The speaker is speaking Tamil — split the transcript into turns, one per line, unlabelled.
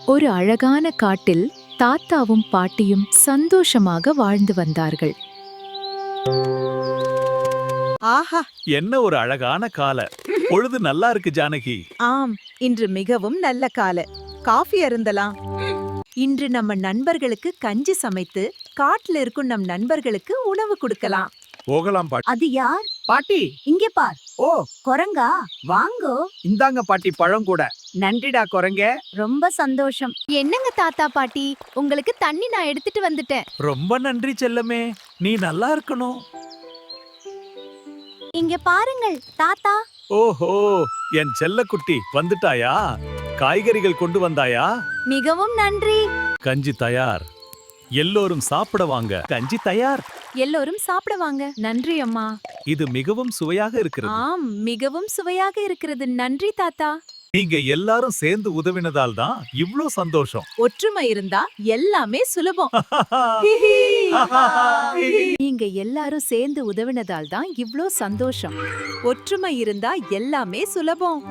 ஒரு அழகான காட்டில் தாத்தாவும் பாட்டியும் சந்தோஷமாக வாழ்ந்து வந்தார்கள்.
ஆஹா!
என்ன ஒரு அழகான கால பொழுது நல்லா இருக்கு ஜானகி.
ஆம், இன்று மிகவும் நல்ல கால. காஃபி அருந்தலாம். இன்று நம்ம நண்பர்களுக்கு கஞ்சி சமைத்து காட்டுல இருக்கும் நம் நண்பர்களுக்கு உணவு கொடுக்கலாம்.
போகலாம் பாட்டி.
அது யார்?
பாட்டி.
இங்க பார்.
ஓ,
குரங்கா, வாங்கோ.
இந்தாங்க பாட்டி, பழம் கூட. நன்றிடா குரங்க.
ரொம்ப சந்தோஷம்.
என்னங்க தாத்தா பாட்டி, உங்களுக்கு தண்ணி நான் எடுத்துட்டு வந்துட்டேன்.
ரொம்ப நன்றி செல்லமே, நீ நல்லா இருக்கணும்.
இங்க பாருங்கள் தாத்தா.
ஓஹோ, என் செல்லக்குட்டி வந்துட்டாயா? காய்கறிகள் கொண்டு வந்தாயா?
மிகவும் நன்றி.
கஞ்சி தயார். எல்லோரும் சாப்பிட வாங்க. கஞ்சி தயார்.
எல்லோரும் சாப்பிட வாங்க. நன்றி அம்மா.
இது மிகவும் சுவையாக இருக்கிறது.
ஆம், மிகவும் சுவையாக இருக்கிறது. நன்றி தாத்தா.
நீங்க எல்லாரும் சேர்ந்து உதவினதால் தான் இவ்ளோ சந்தோஷம்.
ஒற்றுமை இருந்தா எல்லாமே சுலபம்.
நீங்க எல்லாரும் சேர்ந்து உதவினதால் தான் இவ்ளோ சந்தோஷம்.
ஒற்றுமை இருந்தா எல்லாமே சுலபம்.